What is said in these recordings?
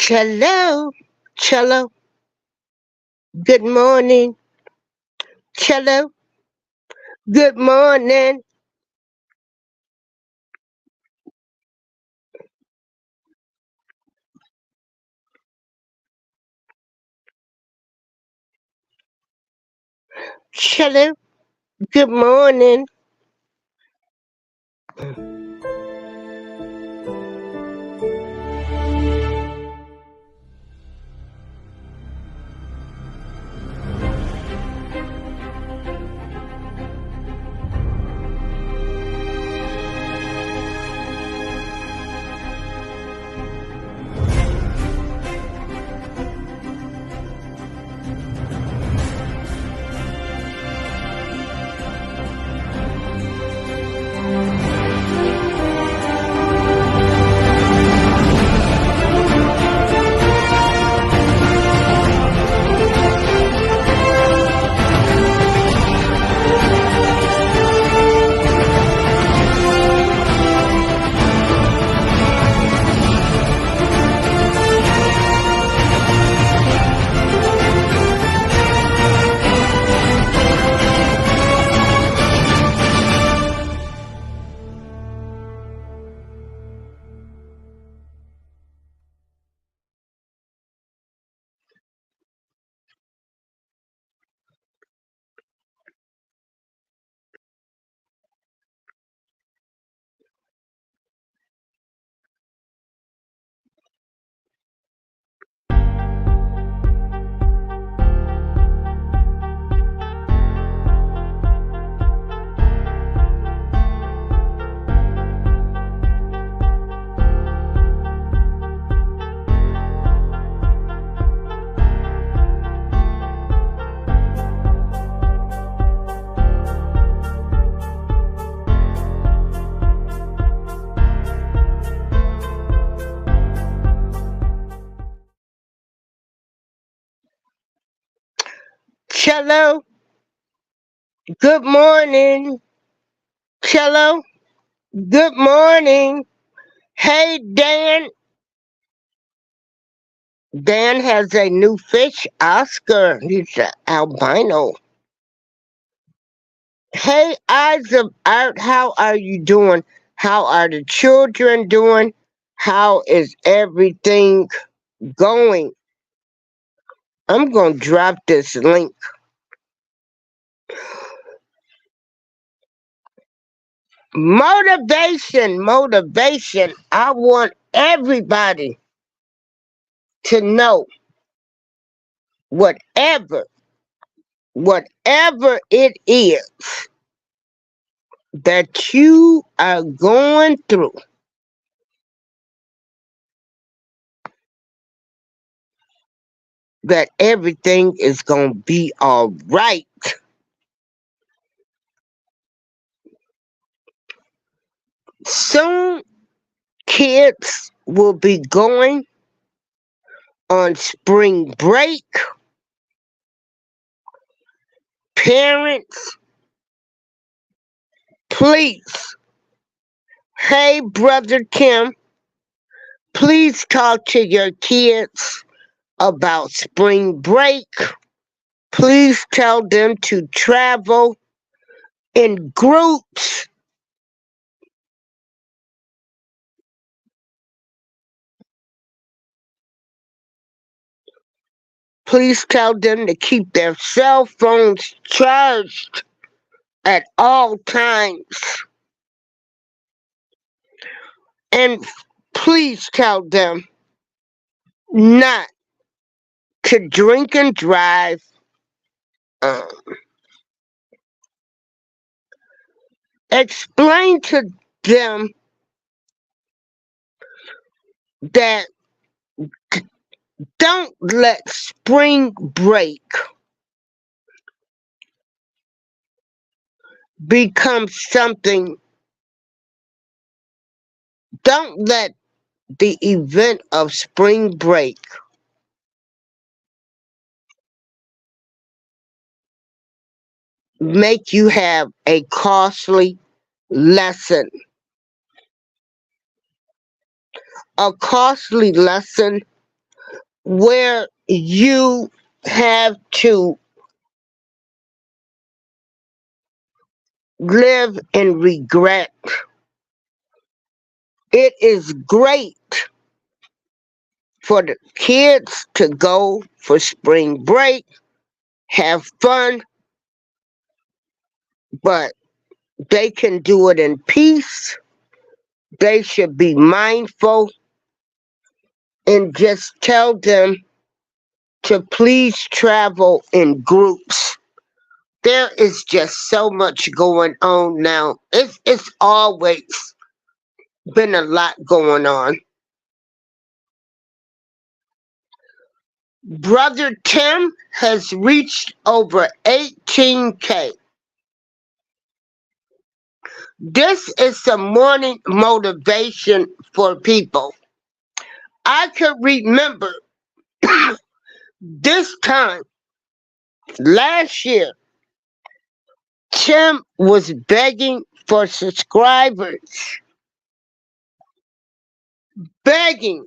Cello, cello, good morning. Cello, good morning. Cello, good morning. Cello, good morning. Cello, good morning. Hey, Dan. Dan has a new fish, Oscar. He's an albino. Hey, Eyes of Art, how are you doing? How are the children doing? How is everything going? I'm going to drop this link. Motivation, motivation. I want everybody to know whatever, whatever it is that you are going through, that everything is going to be all right. Soon, kids will be going on spring break. Parents, please, hey, Brother Kim, please talk to your kids about spring break. Please tell them to travel in groups. Please tell them to keep their cell phones charged at all times. And please tell them not to drink and drive. Um, Explain to them that don't let spring break become something. Don't let the event of spring break make you have a costly lesson. A costly lesson where you have to live in regret. It is great for the kids to go for spring break, have fun, but they can do it in peace. They should be mindful and just tell them to please travel in groups. There is just so much going on now. It's always been a lot going on. Brother Tim has reached over 18K. This is some morning motivation for people. I could remember this time last year, Tim was begging for subscribers, begging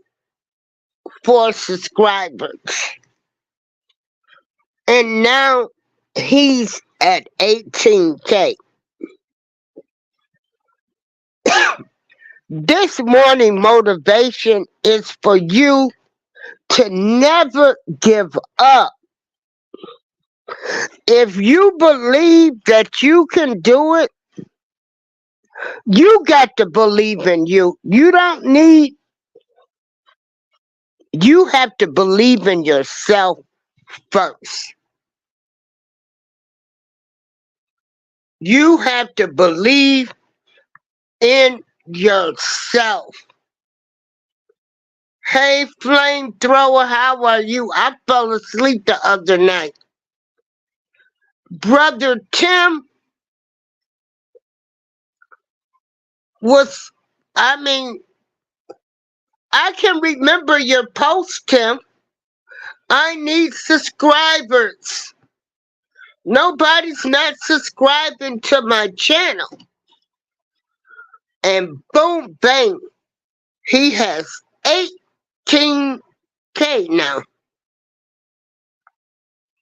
for subscribers. And now he's at 18K. This morning motivation is for you to never give up. If you believe that you can do it, you got to believe in you. You don't need, you have to believe in yourself first. You have to believe in yourself. Hey, flamethrower, how are you? I fell asleep the other night. Brother Tim was, I mean, I can remember your post, Tim. I need subscribers. Nobody's not subscribing to my channel. And boom, bang, he has 18K now.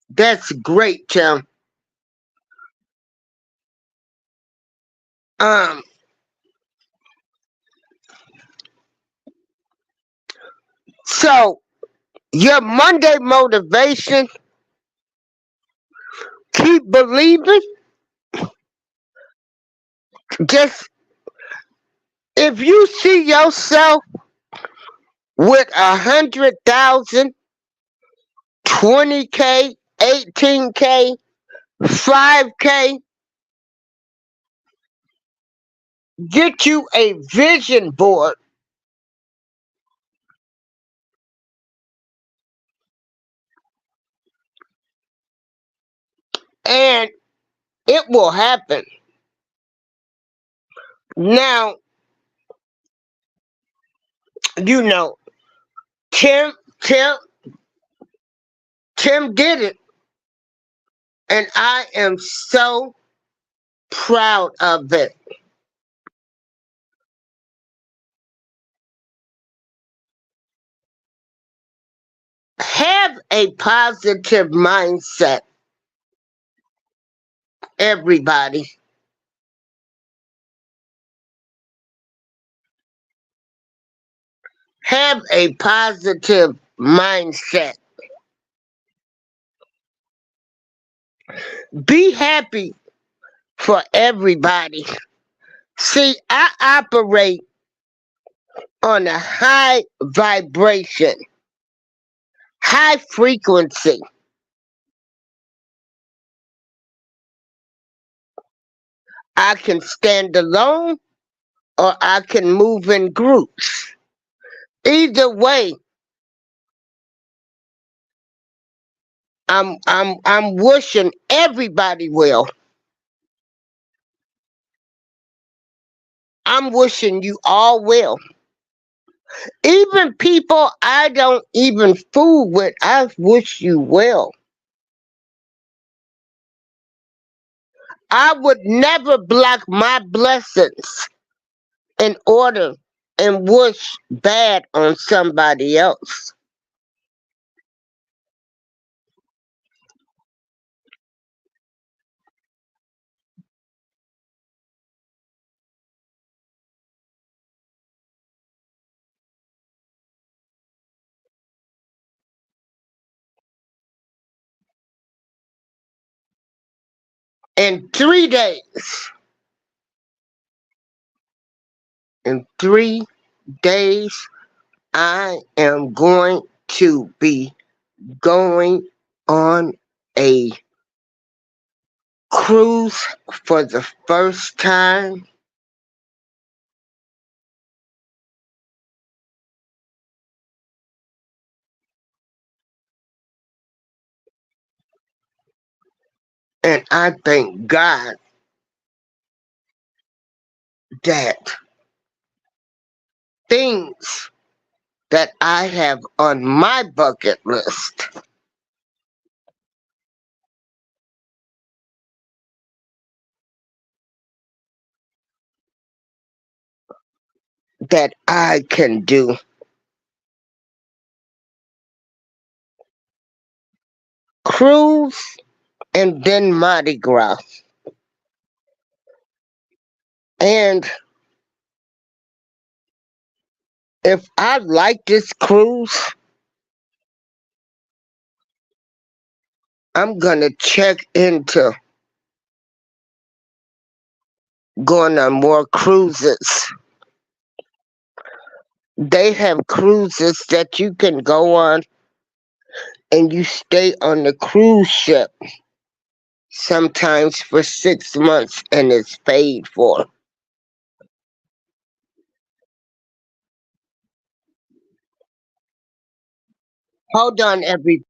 That's great, Tim. Um, so your Monday motivation, keep believing. Just if you see yourself with 100,000, 20K, 18K, 5K, get you a vision board and it will happen. Now, you know, Tim, Tim, Tim did it, and I am so proud of it. Have a positive mindset, everybody. Have a positive mindset. Be happy for everybody. See, I operate on a high vibration, high frequency. I can stand alone or I can move in groups. Either way, I'm wishing everybody well. I'm wishing you all well. Even people I don't even fool with, I wish you well. I would never block my blessings in order and wish bad on somebody else. In 3 days, in 3 days, I am going to be going on a cruise for the first time, and I thank God that things that I have on my bucket list that I can do. Cruise and then Mardi Gras. And if I like this cruise, I'm gonna check into going on more cruises. They have cruises that you can go on and you stay on the cruise ship sometimes for 6 months and it's paid for. Hold on, every.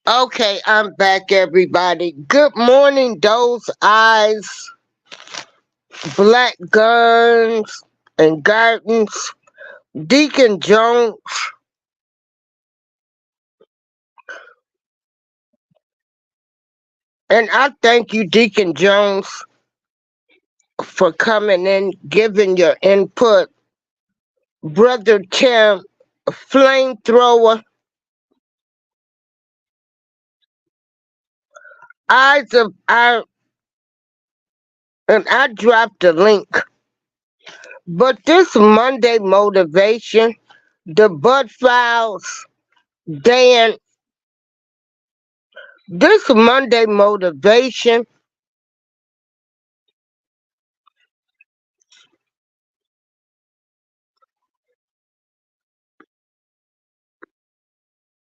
Okay, I'm back, everybody. Good morning, those eyes, black guns, and gardens. Deacon Jones, and I thank you, Deacon Jones, for coming in, giving your input. Brother Tim, flamethrower, eyes of our, and I dropped the link. But this Monday motivation, the Bud Files, Dan, this Monday motivation,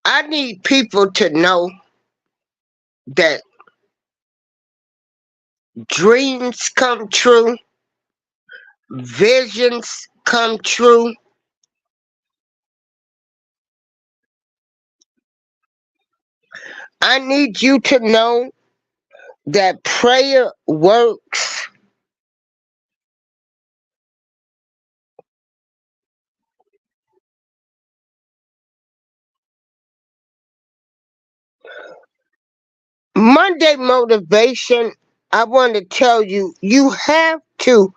I need people to know that dreams come true, visions come true. I need you to know that prayer works. Monday motivation, I want to tell you, you have to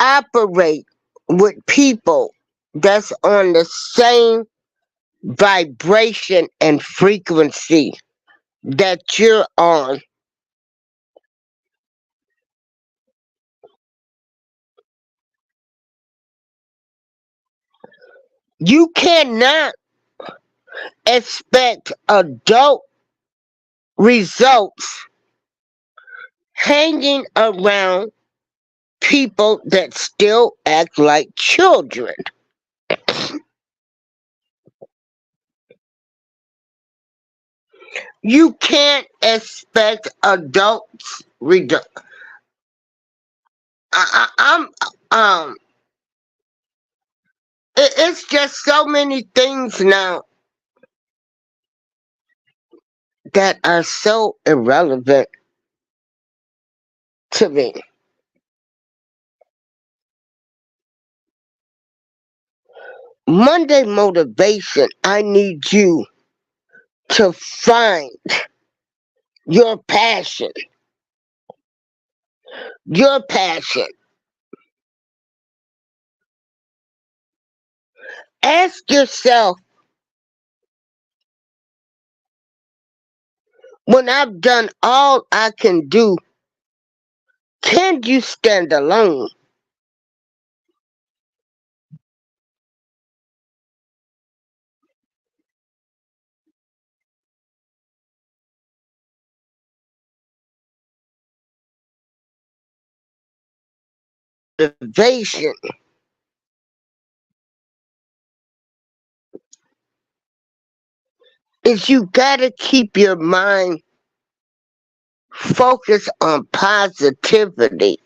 operate with people that's on the same vibration and frequency that you're on. You cannot expect adult results hanging around people that still act like children. You can't expect adults. I'm it's just so many things now that are so irrelevant to me. Monday motivation, I need you to find your passion. Your passion. Ask yourself, when I've done all I can do, can you stand alone? Motivation is you gotta keep your mind focused on positivity.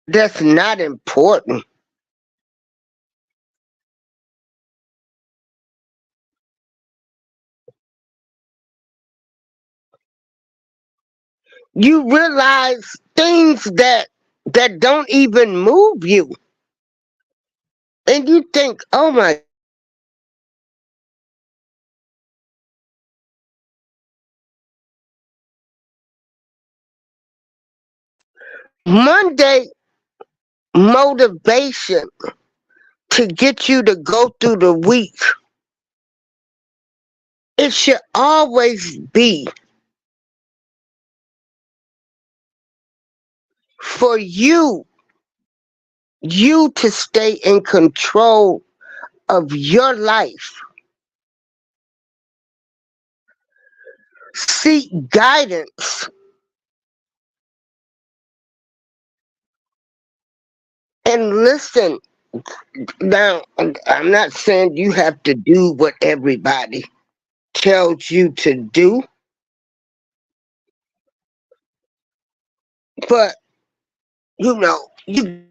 That's not important. You realize things that don't even move you. And you think, oh my, Monday motivation to get you to go through the week. It should always be for you to stay in control of your life. Seek guidance and listen. Now, I'm not saying you have to do what everybody tells you to do, but you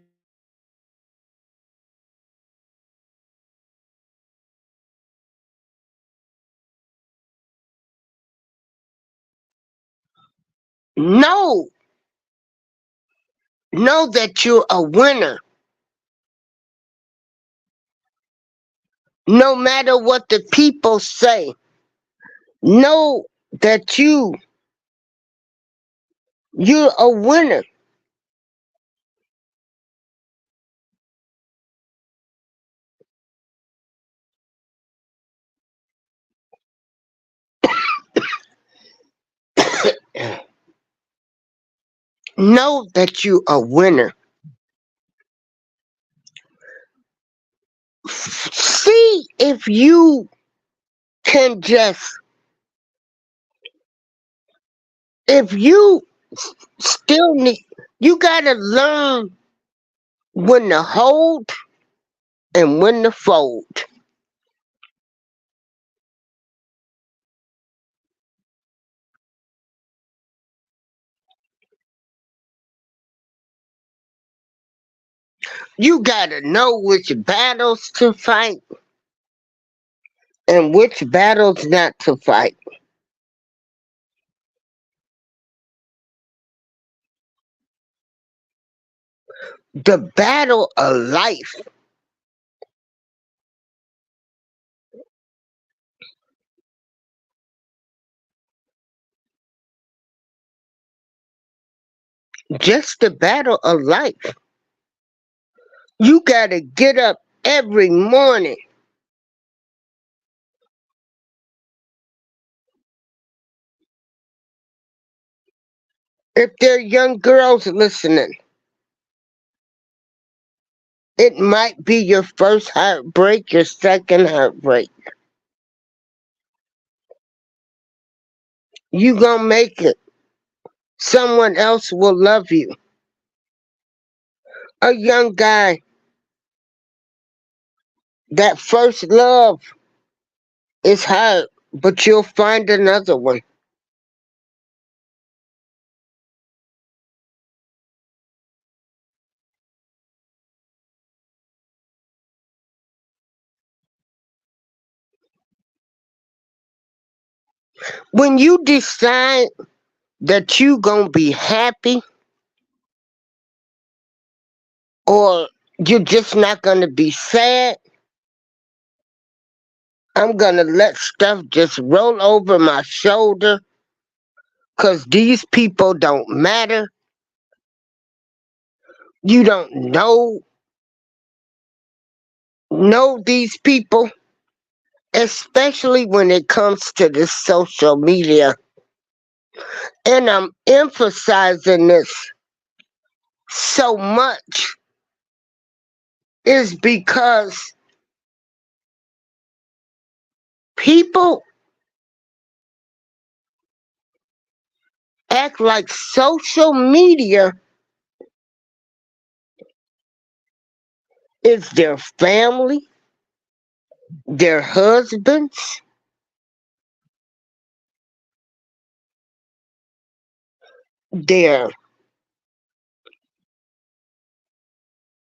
Know, know that you're a winner. No matter what the people say, know that you're a winner. Know that you're a winner. See if you can just, if you still need, you gotta learn when to hold and when to fold. You gotta know which battles to fight and which battles not to fight. The battle of life. Just the battle of life. You gotta get up every morning. If there are young girls listening, it might be your first heartbreak, your second heartbreak. You gonna make it. Someone else will love you. A young guy, that first love is hard, but you'll find another one. When you decide that you gonna be happy or you're just not gonna be sad, I'm gonna let stuff just roll over my shoulder because these people don't matter. You don't know these people, especially when it comes to this social media. And I'm emphasizing this so much is because people act like social media is their family, their husbands, their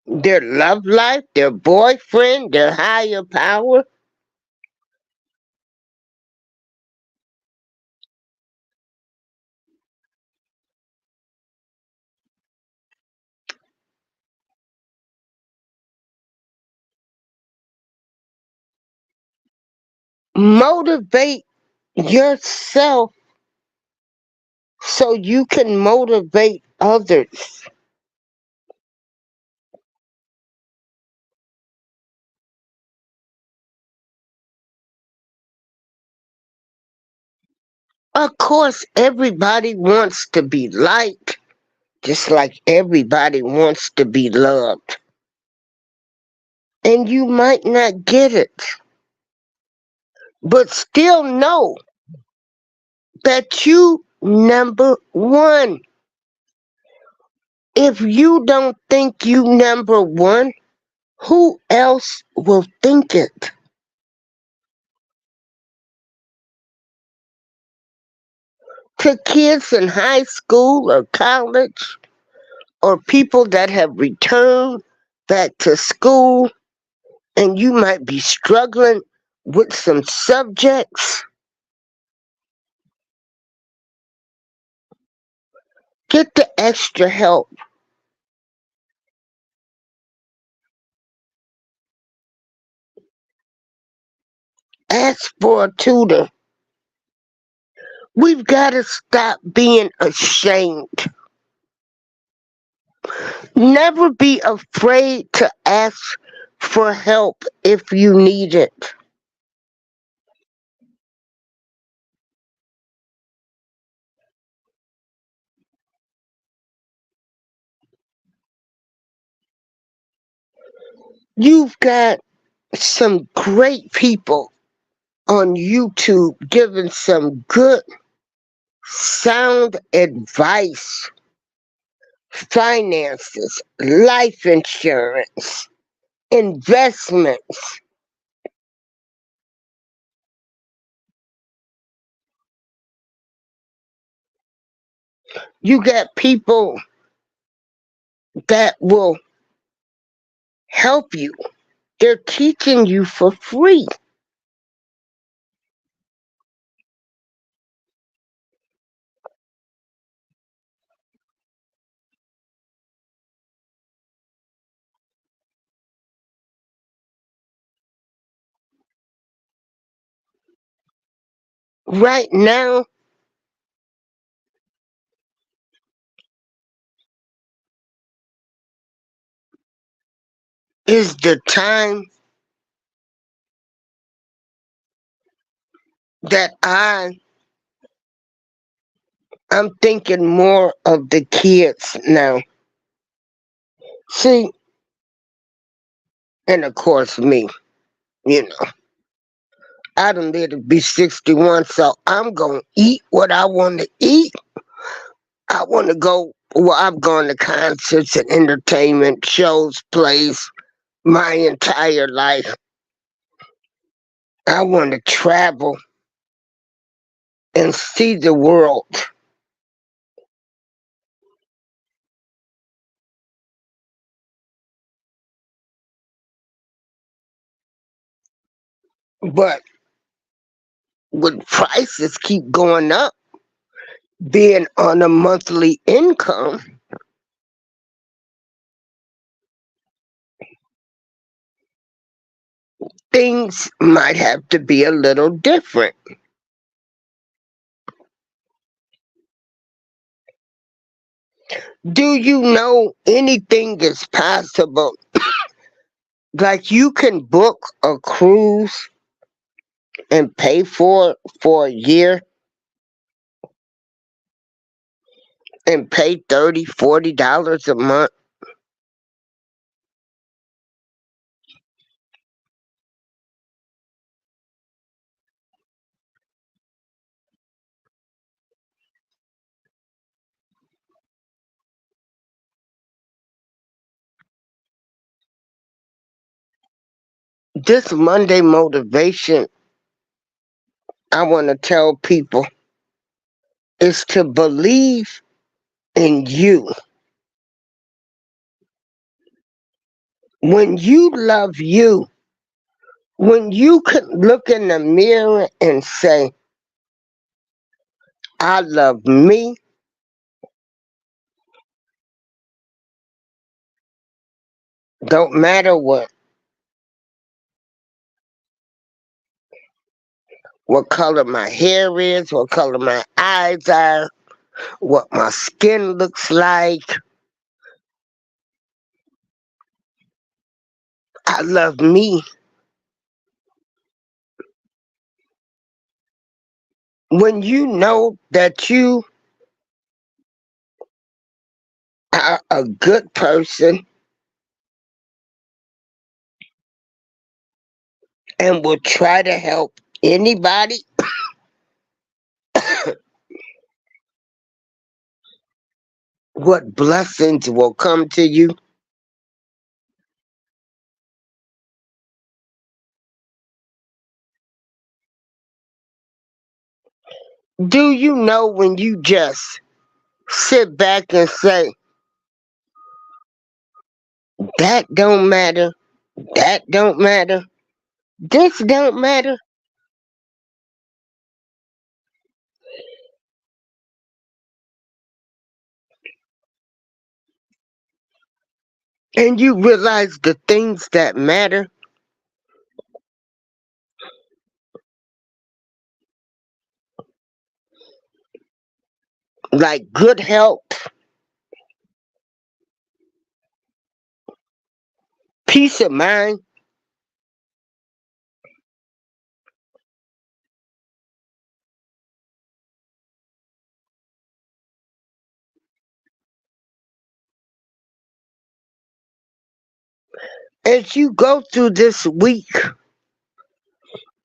their love life, their boyfriend, their higher power. Motivate yourself so you can motivate others. Of course, everybody wants to be liked, just like everybody wants to be loved. And you might not get it, but still know that you number one. If you don't think you number one, who else will think it? To kids in high school or college, or people that have returned back to school, and you might be struggling with some subjects, Get the extra help. Ask for a tutor. We've got to stop being ashamed. Never be afraid to ask for help if you need it. You've got some great people on YouTube giving some good, sound advice, finances, life insurance, investments. You got people that will help you. They're teaching you for free. Right now is the time that I'm thinking more of the kids now. See, and of course me, you know. I done lived to be 61, so I'm gonna eat what I want to eat. I want to go. Well, I've gone to concerts and entertainment shows, plays my entire life. I want to travel and see the world. But when prices keep going up, being on a monthly income, things might have to be a little different. Do you know anything is possible? Like you can book a cruise and pay for it for a year and pay $30, $40 a month. This Monday motivation, I want to tell people, is to believe in you. When you love you, when you can look in the mirror and say, I love me, don't matter what color my hair is, what color my eyes are, what my skin looks like. I love me. When you know that you are a good person and will try to help anybody, what blessings will come to you? Do you know when you just sit back and say, that don't matter, that don't matter, this don't matter? and you realize the things that matter, like good health, peace of mind. As you go through this week,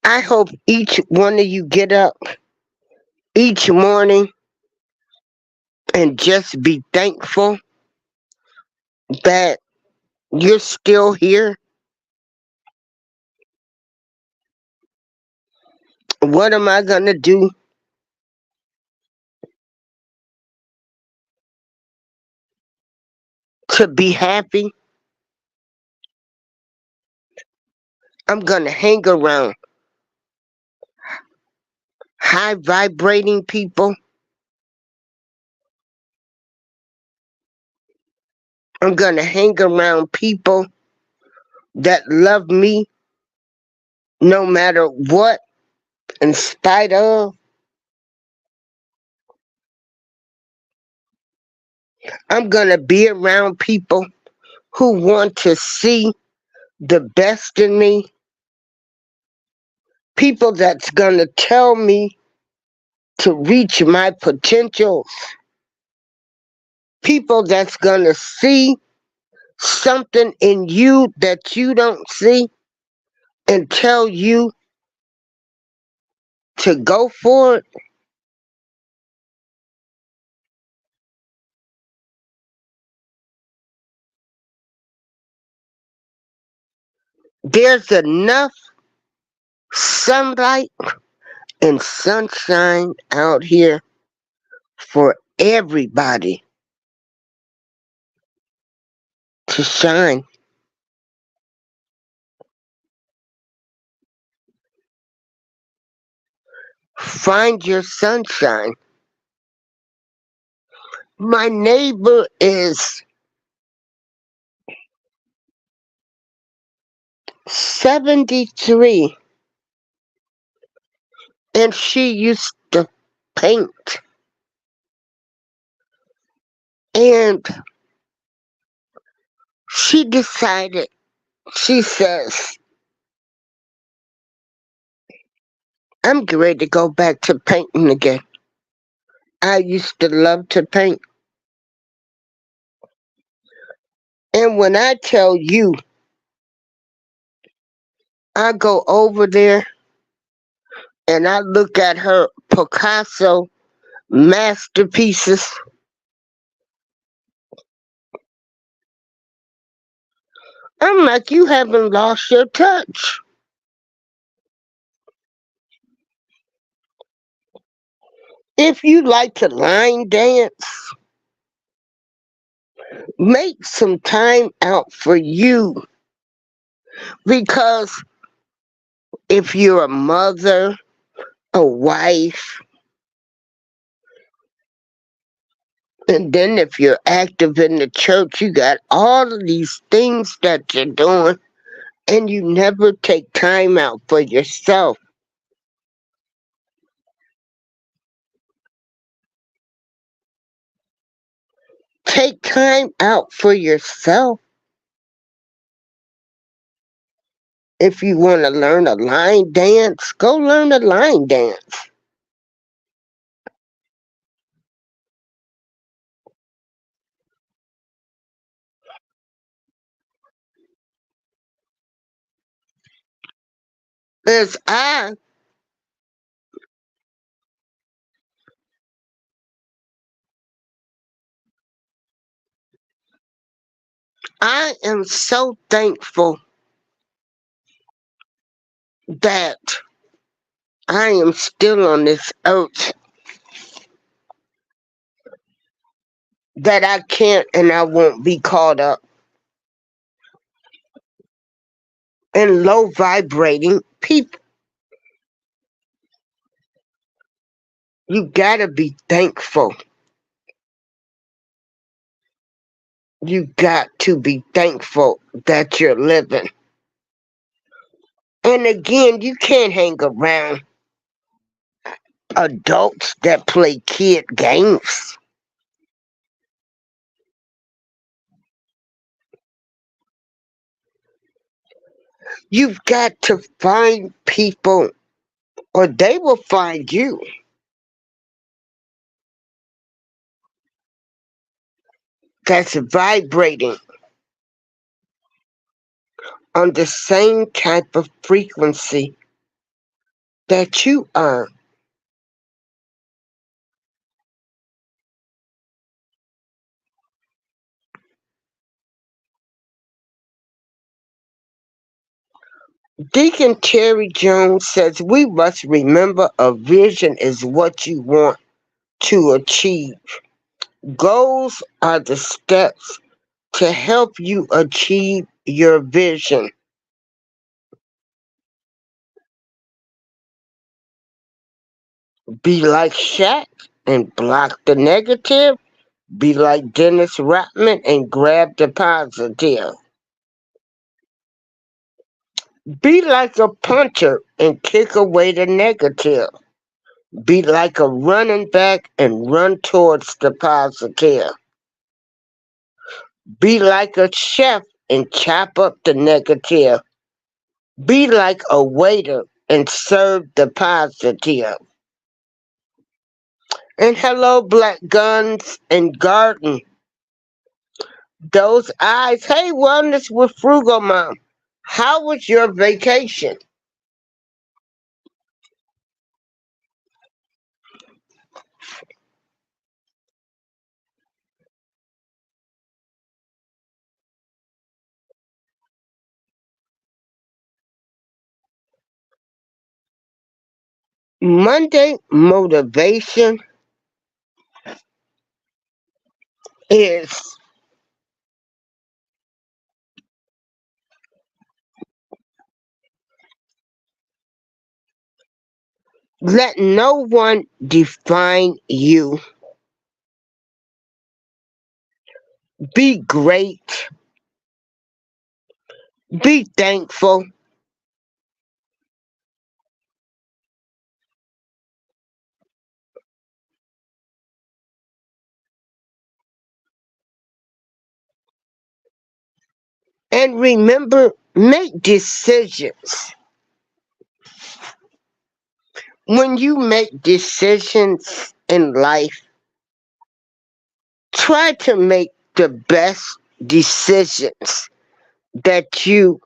I hope each one of you get up each morning and just be thankful that you're still here. What am I going to do to be happy? I'm going to hang around high vibrating people. I'm going to hang around people that love me no matter what, in spite of. I'm going to be around people who want to see the best in me, people that's going to tell me to reach my potentials, people that's going to see something in you that you don't see and tell you to go for it. There's enough sunlight and sunshine out here for everybody to shine. Find your sunshine. My neighbor is 73 and she used to paint. And she decided, she says, I'm getting ready to go back to painting again. I used to love to paint. And when I tell you, I go over there and I look at her Picasso masterpieces, I'm like, you haven't lost your touch. If you like to line dance, make some time out for you. Because if you're a mother, a wife, and then if you're active in the church, you got all of these things that you're doing, and you never take time out for yourself. Take time out for yourself. If you want to learn a line dance, go learn a line dance. As I am so thankful that I am still on this earth, that I can't and I won't be caught up in low vibrating people. You gotta be thankful You got to be thankful that you're living. And again, you can't hang around adults that play kid games. You've got to find people, or they will find you, that's vibrating on the same type of frequency that you are. Deacon Terry Jones says we must remember a vision is what you want to achieve. Goals are the steps to help you achieve your vision. Be like Shaq and block the negative. Be like Dennis Rodman and grab the positive. Be like a puncher and kick away the negative. Be like a running back and run towards the positive. Be like a chef and chop up the negative. Be like a waiter and serve the positive. And hello, Black Guns and Garden. Those eyes. Hey, Wellness with Frugal Mom. How was your vacation? Monday motivation is let no one define you. Be great. Be thankful. And remember, make decisions. When you make decisions in life, try to make the best decisions that you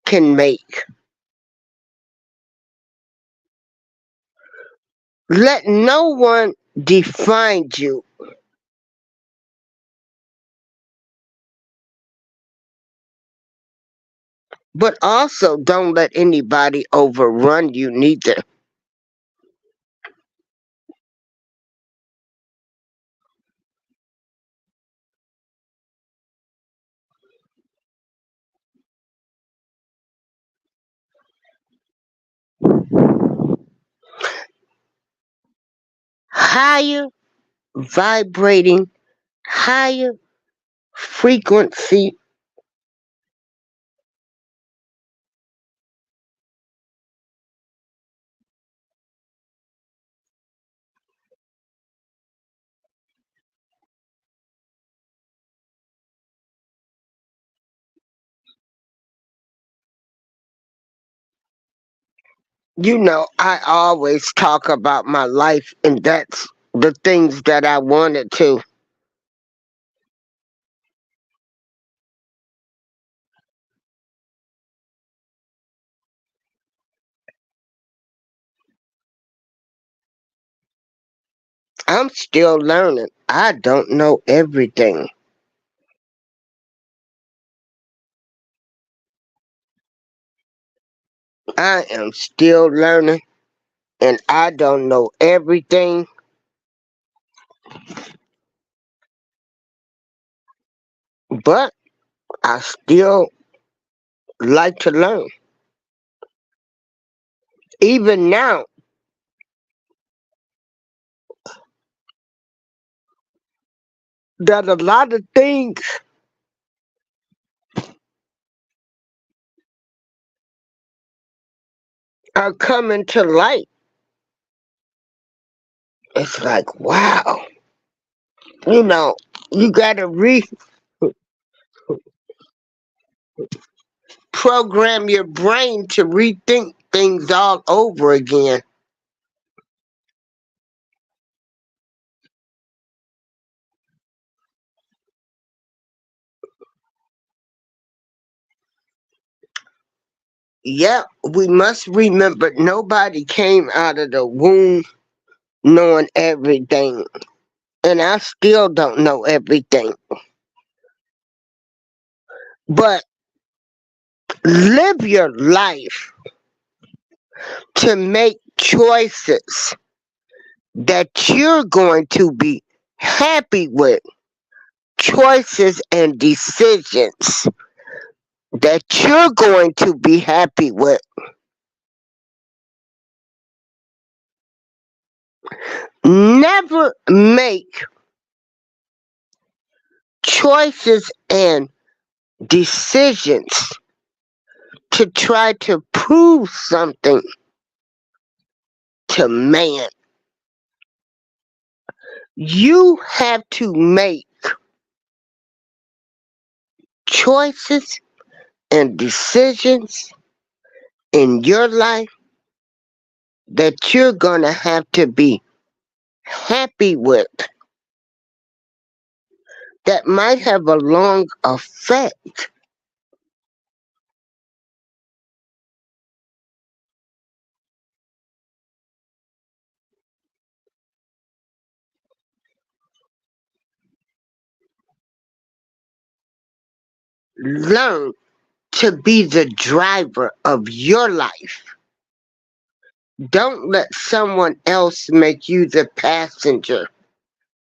can make. Let no one define you, but also don't let anybody overrun you neither. Higher vibrating, higher frequency. I always talk about my life, and that's the things that I wanted to. I'm still learning. I don't know everything. I am still learning, and I don't know everything, but I still like to learn. Even now, that a lot of things are coming to light. It's like, wow, you know, you gotta reprogram your brain to rethink things all over again. Yeah, we must remember nobody came out of the womb knowing everything. And I still don't know everything. But live your life to make choices that you're going to be happy with. Choices and decisions that you're going to be happy with. Never make choices and decisions to try to prove something to man. You have to make choices and decisions in your life that you're going to have to be happy with, that might have a long effect. Learn to be the driver of your life. Don't let someone else make you the passenger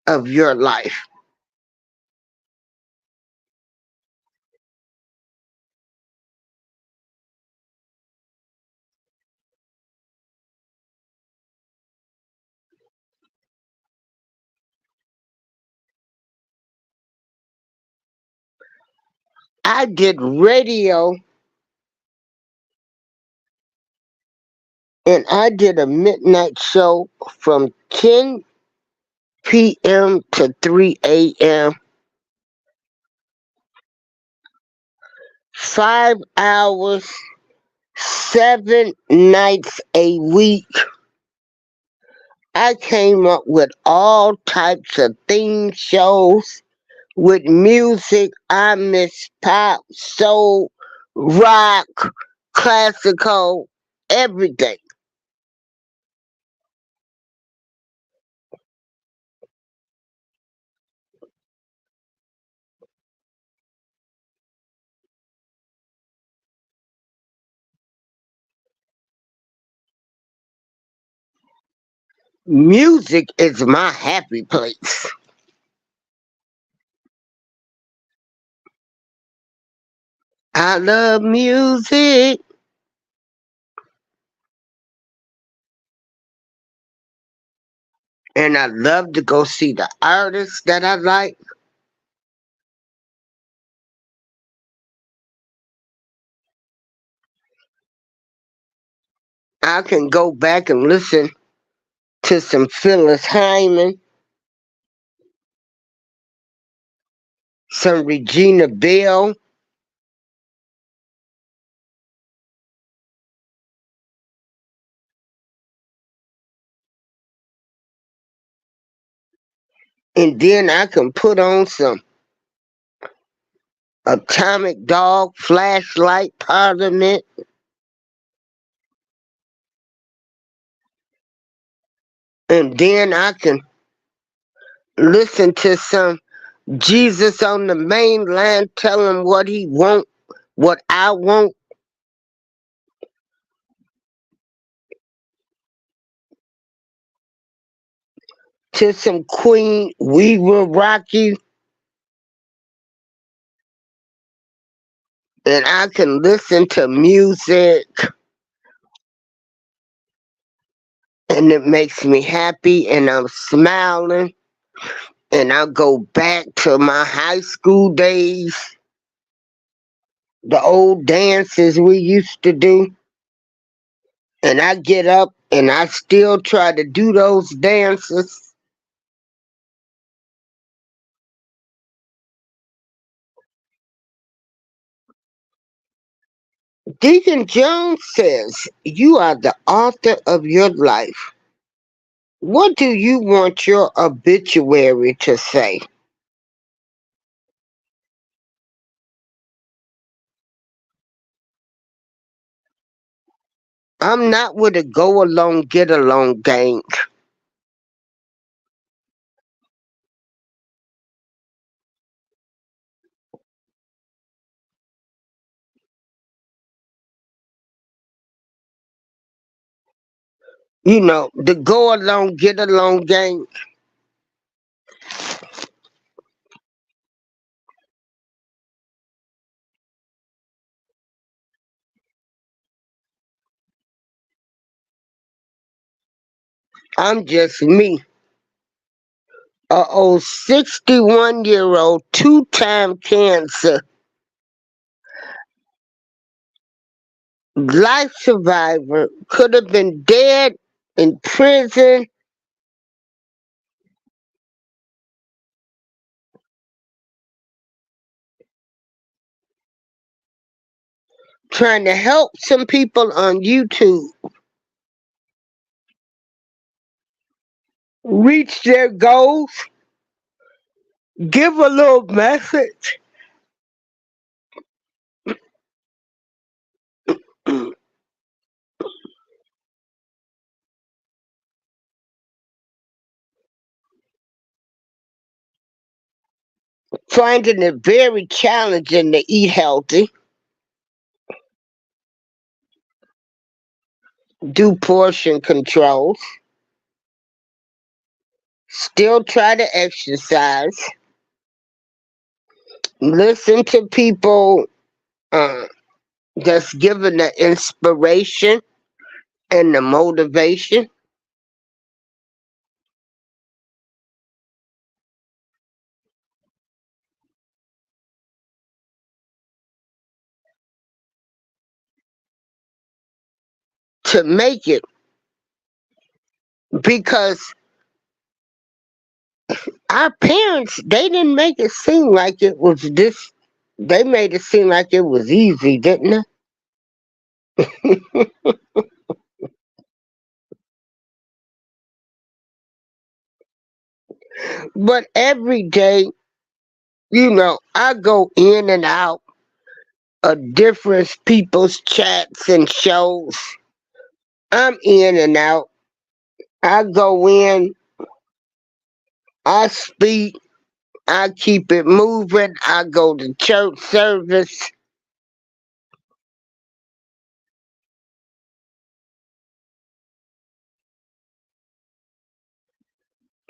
of your life. I did radio and I did a midnight show from 10 p.m. to 3 a.m. 5 hours, 7 nights a week. I came up with all types of theme shows with music. I miss pop, soul, rock, classical, everything. Music is my happy place. I love music and I love to go see the artists that I like. I can go back and listen to some Phyllis Hyman, some Regina Bell, and then I can put on some Atomic Dog, Flashlight, Parliament, and then I can listen to some Jesus on the main line tell him what he want, what I want, to some Queen, We Will Rock You, and I can listen to music and it makes me happy and I'm smiling and I go back to my high school days, the old dances we used to do, and I get up and I still try to do those dances. Deacon Jones says, "You are the author of your life. What do you want your obituary to say?" I'm not with a go along, get along gang. You know, the go along, get along gang. I'm just me, a old 61-year-old two-time cancer life survivor, could have been dead in prison, trying to help some people on YouTube reach their goals, give a little message. Finding it very challenging to eat healthy, do portion controls, still try to exercise, listen to people uh, that's giving the inspiration and the motivation, to make it, because our parents, they didn't make it seem like it was this, they made it seem like it was easy, didn't they? But every day, you know, I go in and out of different people's chats and shows. I'm in and out. I go in, I speak, I keep it moving, I go to church service,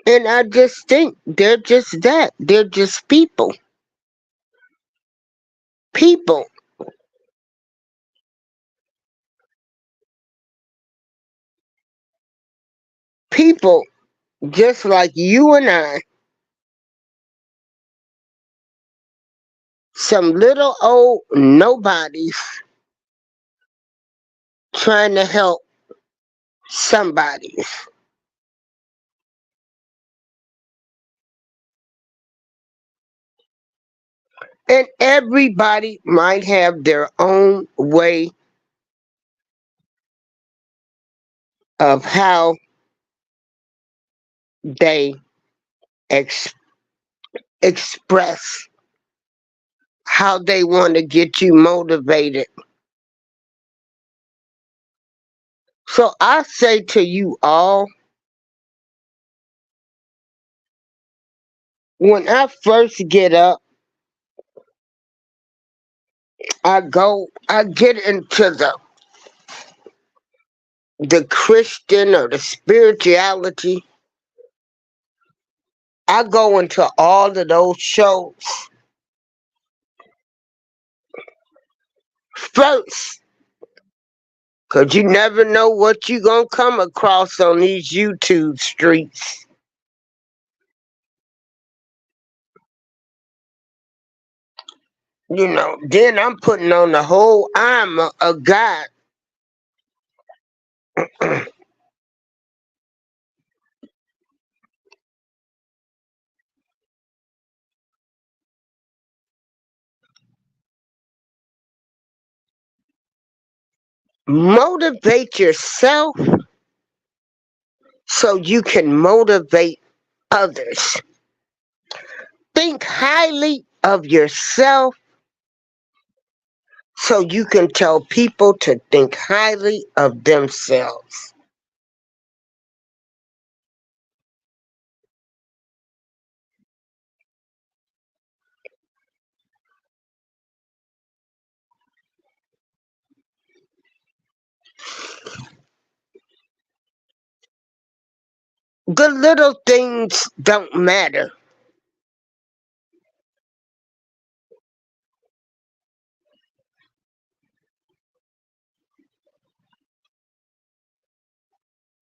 and I just think they're just that. They're just people. People. People just like you and I. Some little old nobodies trying to help somebodies. And everybody might have their own way of how they ex- express how they want to get you motivated. So I say to you all, when I first get up, I get into the Christian or the spirituality. I go into all of those shows first, cause you never know what you gonna come across on these YouTube streets. Then I'm putting on the whole armor of God. Motivate yourself so you can motivate others. Think highly of yourself so you can tell people to think highly of themselves. The little things don't matter.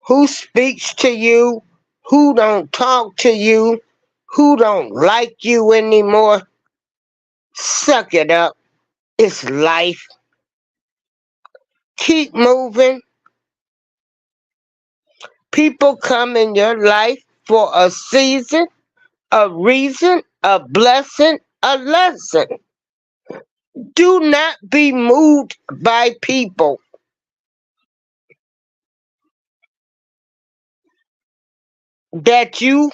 Who speaks to you, who don't talk to you, who don't like you anymore. Suck it up. It's life. Keep moving. People come in your life for a season, a reason, a blessing, a lesson. Do not be moved by people that you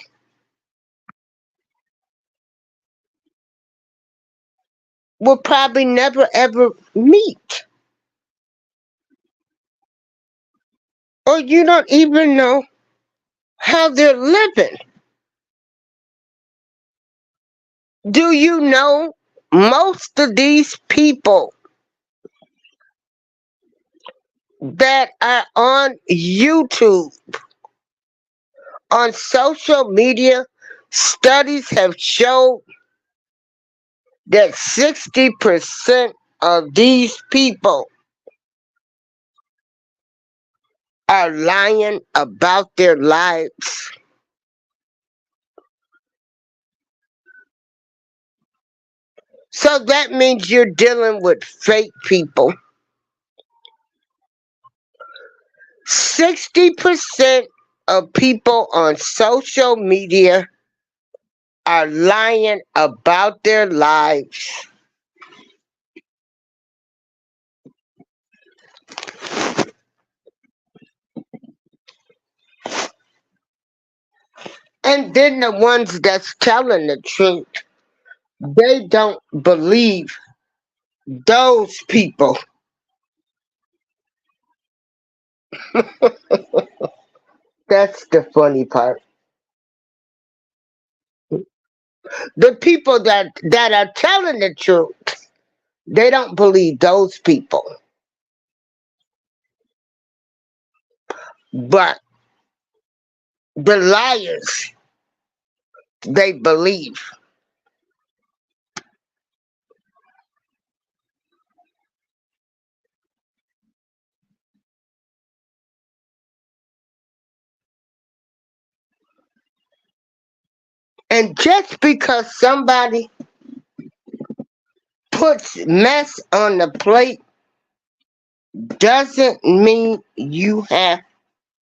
will probably never ever meet, or you don't even know how they're living. Do you know most of these people that are on YouTube, on social media, studies have shown that 60% of these people are lying about their lives. So that means you're dealing with fake people. 60% of people on social media are lying about their lives. And then the ones that's telling the truth, they don't believe those people. That's the funny part. The people that are telling the truth, they don't believe those people. But the liars, they believe. And just because somebody puts mess on the plate doesn't mean you have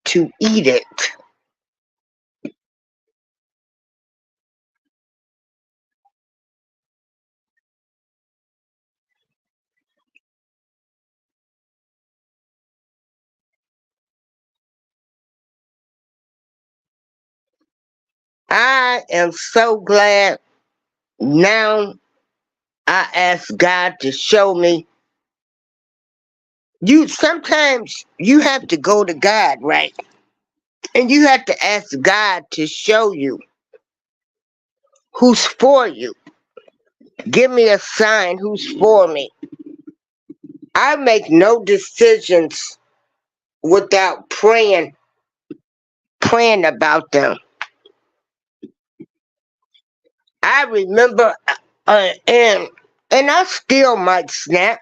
to eat it. I am so glad now I ask God to show me. You sometimes you have to go to God, right? And you have to ask God to show you who's for you. Give me a sign who's for me. I make no decisions without praying about them. I remember, and I still might snap,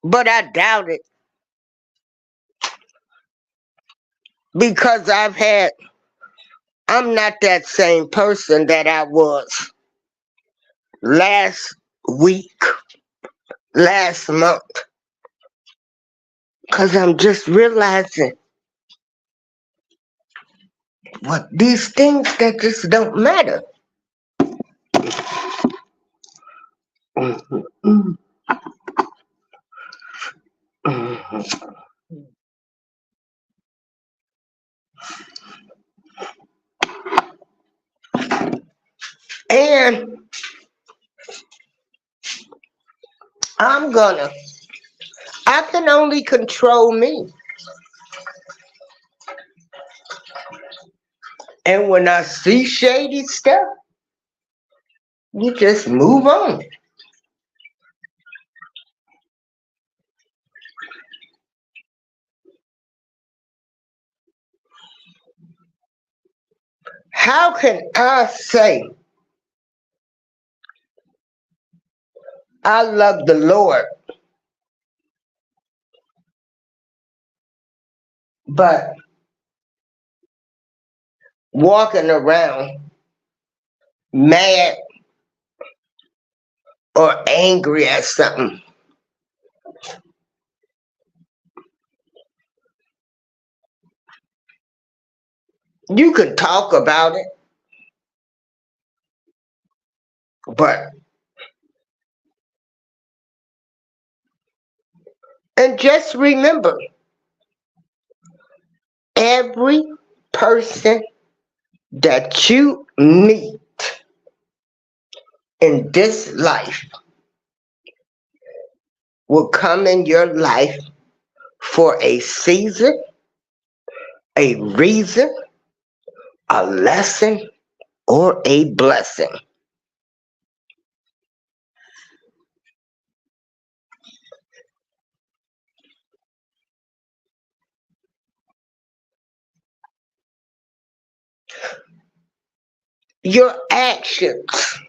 but I doubt it because I'm not that same person that I was last. week, last month, because I'm just realizing what these things that just don't matter. Mhm, mhm, mhm. And I'm gonna, I can only control me. And when I see shady stuff, you just move on. How can I say I love the Lord, but walking around mad or angry at something? You can talk about it, but, and just remember, every person that you meet in this life will come in your life for a season, a reason, a lesson, or a blessing. Your actions,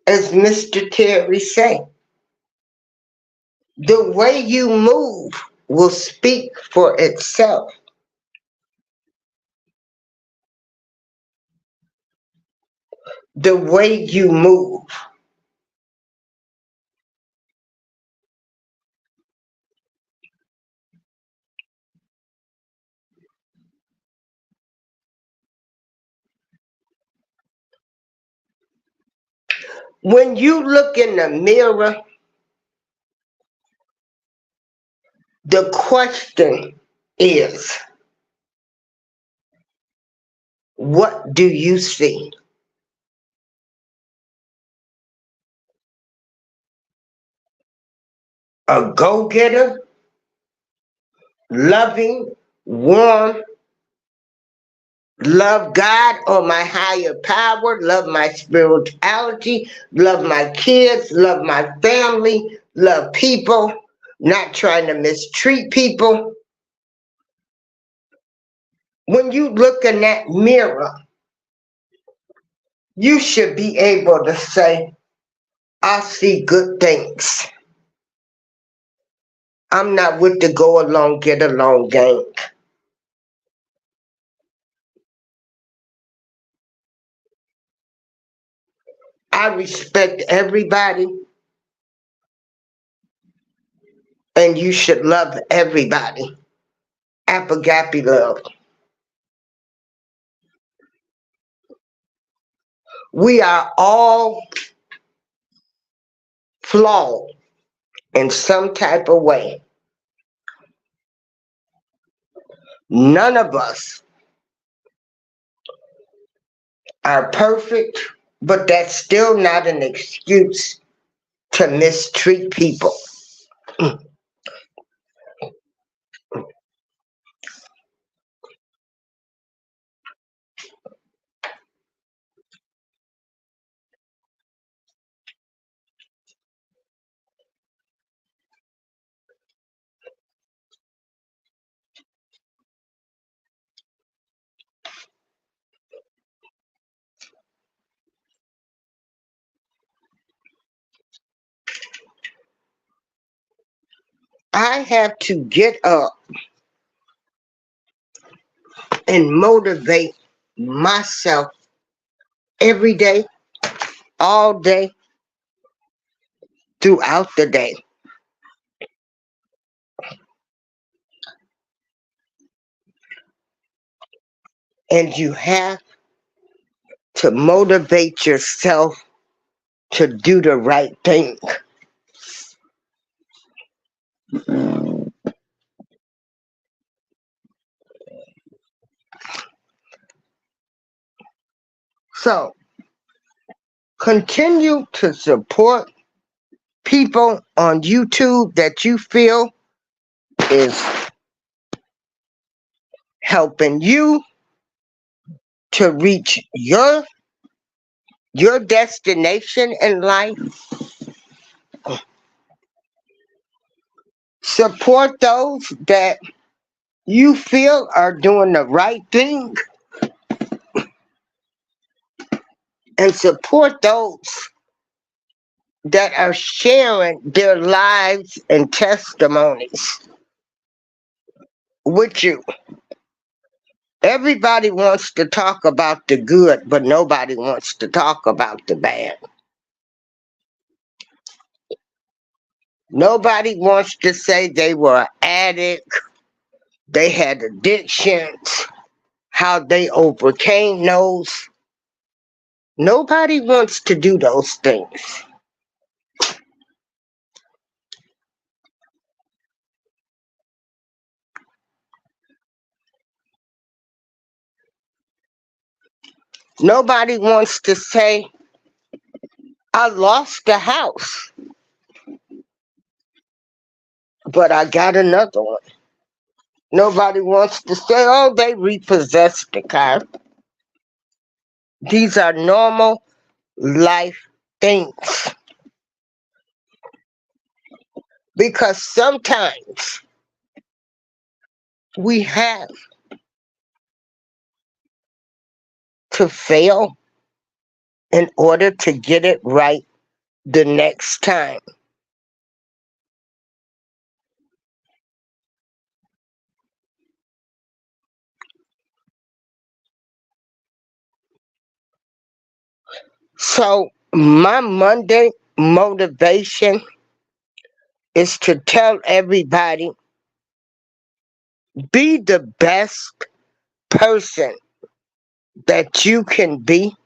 as Mr. Terry say, the way you move will speak for itself. The way you move. When you look in the mirror, the question is, what do you see? A go-getter, loving, warm, love God or my higher power, love my spirituality, love my kids, love my family, love people, not trying to mistreat people? When you look in that mirror, you should be able to say, I see good things. I'm not with the go along, get along gang. I respect everybody, and you should love everybody. Apagapi love. We are all flawed in some type of way. None of us are perfect, but that's still not an excuse to mistreat people. I have to get up and motivate myself every day, all day, throughout the day. And you have to motivate yourself to do the right thing. So continue to support people on YouTube that you feel is helping you to reach your destination in life. Support those that you feel are doing the right thing, and support those that are sharing their lives and testimonies with you. Everybody wants to talk about the good, but nobody wants to talk about the bad. Nobody wants to say they were an addict, they had addictions, how they overcame those. Nobody wants to do those things. Nobody wants to say, I lost the house, but I got another one. Nobody wants to say, oh, they repossessed the car. These are normal life things. Because sometimes we have to fail in order to get it right the next time. So, my Monday motivation is to tell everybody, be the best person that you can be.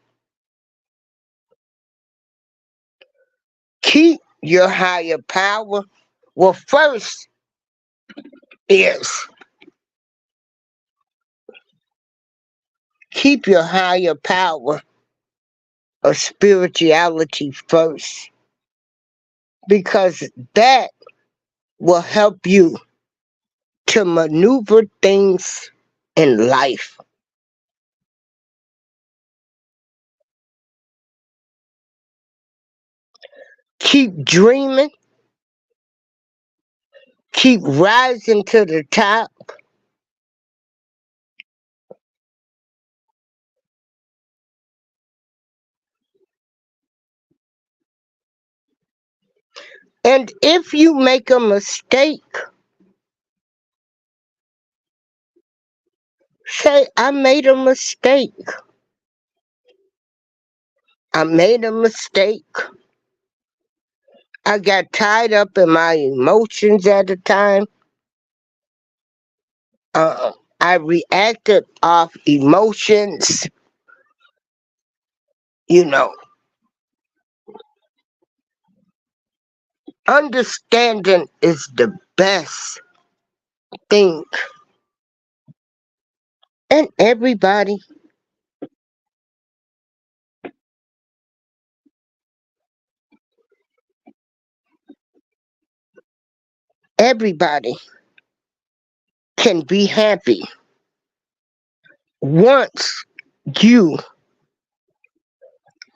Keep your higher power. Well, first is keep your higher power of spirituality first, because that will help you to maneuver things in life. Keep dreaming, keep rising to the top, and if you make a mistake, say, I made a mistake. I made a mistake. I got tied up in my emotions at the time. I reacted off emotions. You know, understanding is the best thing. And everybody can be happy once you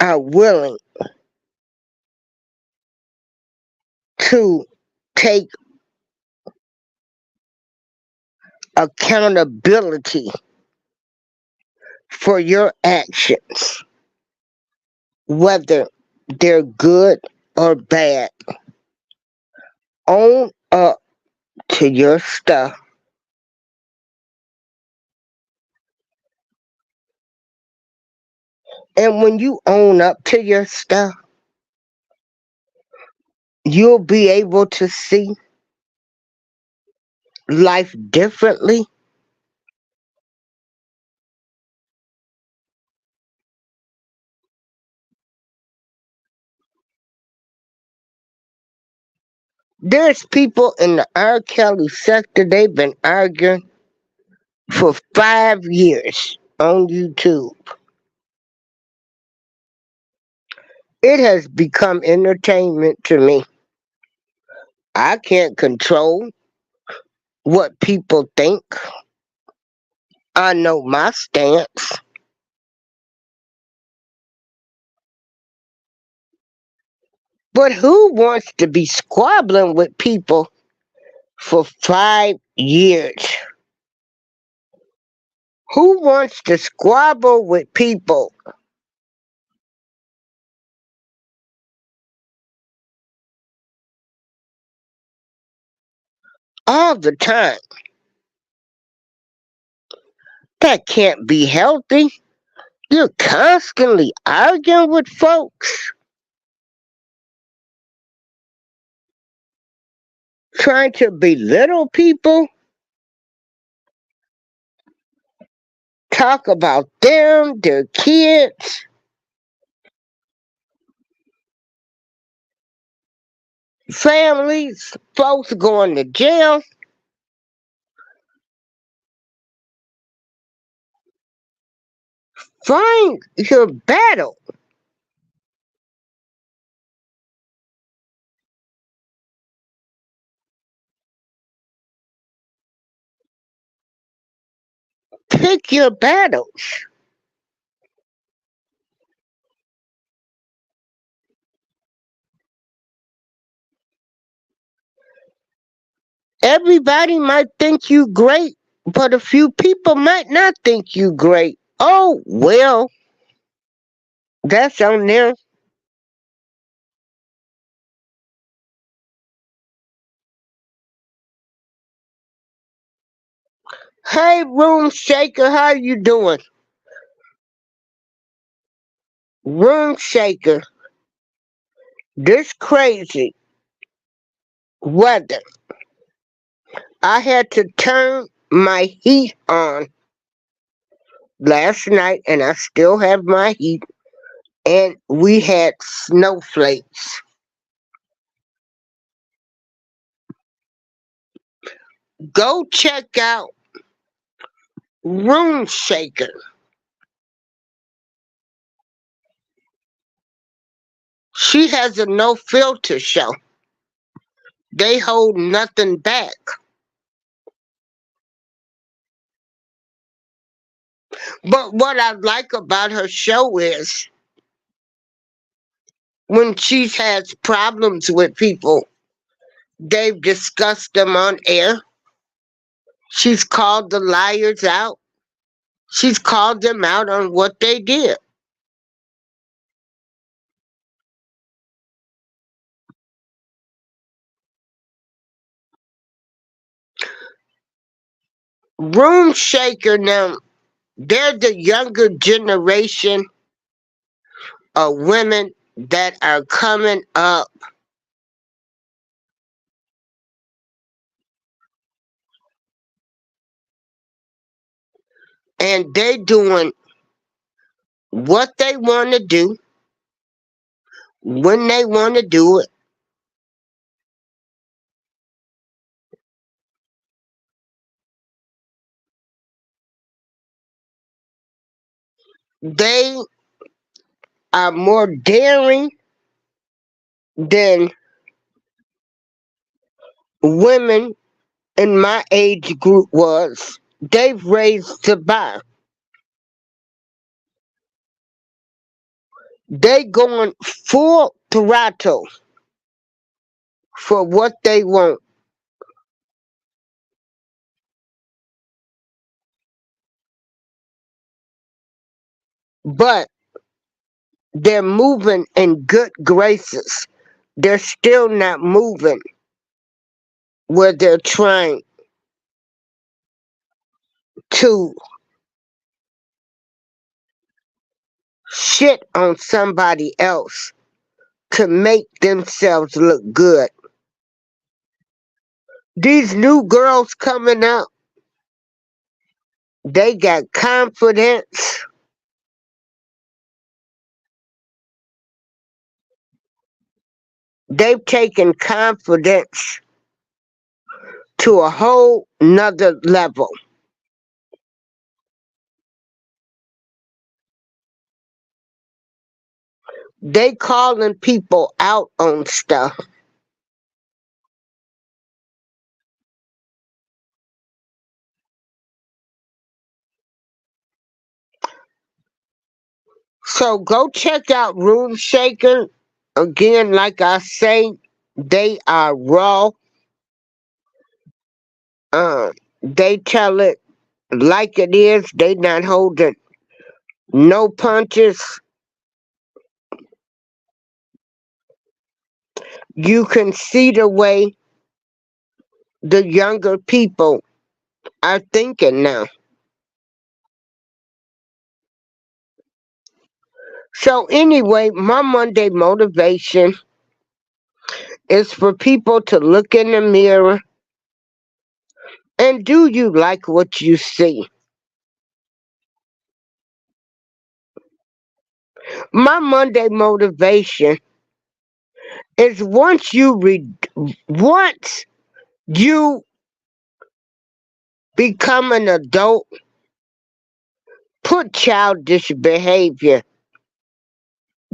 are willing to take accountability for your actions, whether they're good or bad. Own up to your stuff. And when you own up to your stuff, you'll be able to see life differently. There's people in the R. Kelly sector, they've been arguing for 5 years on YouTube. It has become entertainment to me. I can't control what people think. I know my stance. But who wants to be squabbling with people for 5 years? Who wants to squabble with people? All the time? That can't be healthy. You're constantly arguing with folks, trying to belittle people, talk about them, their kids, families, folks going to jail. Find your battle. Pick your battles. Everybody might think you great, but a few people might not think you great. Oh, well, that's on there. Hey, Room Shaker, how you doing? Room Shaker, this crazy weather. I had to turn my heat on last night, and I still have my heat, and we had snowflakes. Go check out Room Shaker. She has a no filter show. They hold nothing back. But what I like about her show is when she has problems with people, they've discussed them on air. She's called the liars out. She's called them out on what they did. Room Shaker now, they're the younger generation of women that are coming up, and they doing what they want to do when they want to do it. They are more daring than women in my age group was. They've raised the bar. They going full throttle for what they want, but they're moving in good graces. They're still not moving where they're trying to shit on somebody else to make themselves look good. These new girls coming up, they got confidence. They've taken confidence to a whole nother level. They calling people out on stuff. So go check out Room Shaker. Again, like I say, they are raw. They tell it like it is. They not holding no punches. You can see the way the younger people are thinking now. So anyway, my Monday motivation is for people to look in the mirror and do you like what you see? My Monday motivation is once you become an adult, put childish behavior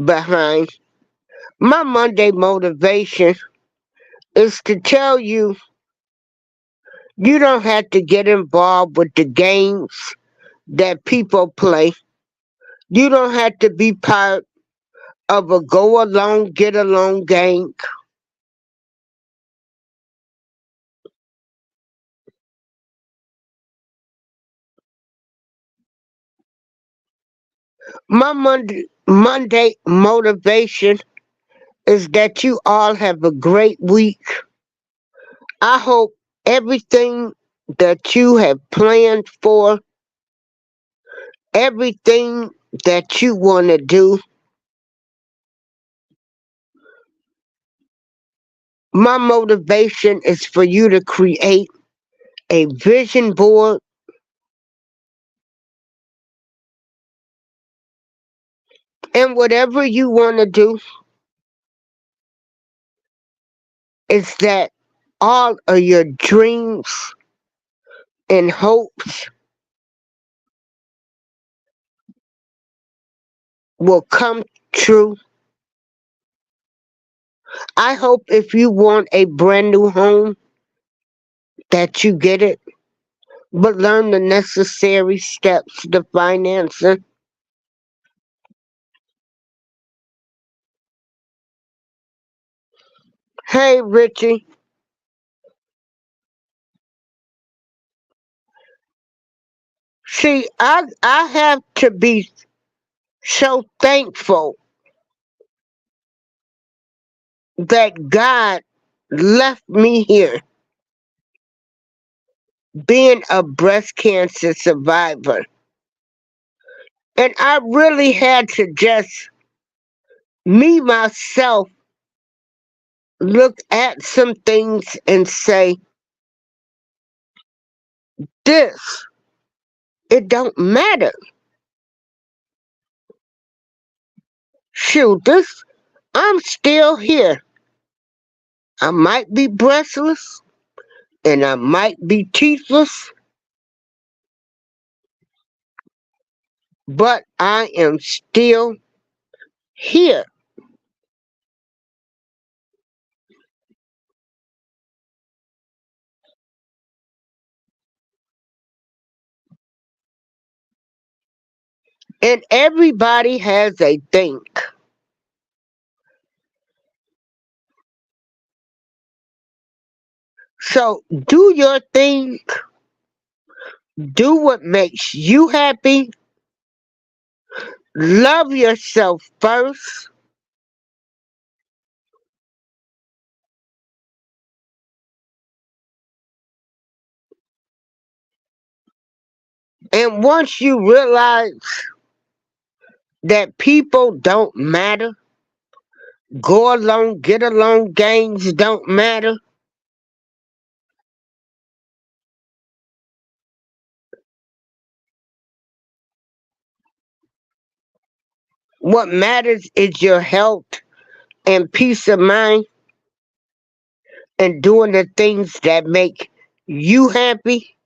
behind. My Monday motivation is to tell you you don't have to get involved with the games that people play. You don't have to be part of a go along, get along gang. My Monday motivation is that you all have a great week. I hope everything that you have planned for, everything that you want to do, my motivation is for you to create a vision board and whatever you want to do is that all of your dreams and hopes will come true. I hope if you want a brand new home that you get it, but learn the necessary steps to finance it. Hey Richie, see I have to be so thankful that God left me here being a breast cancer survivor. And I really had to just me myself look at some things and say, this, it don't matter. Shoot, this, I'm still here. I might be breastless and I might be teethless, but I am still here. And everybody has a think. So do your thing, do what makes you happy, love yourself first, and once you realize that people don't matter, Go along, get along, gangs don't matter. What matters is your health and peace of mind and doing the things that make you happy.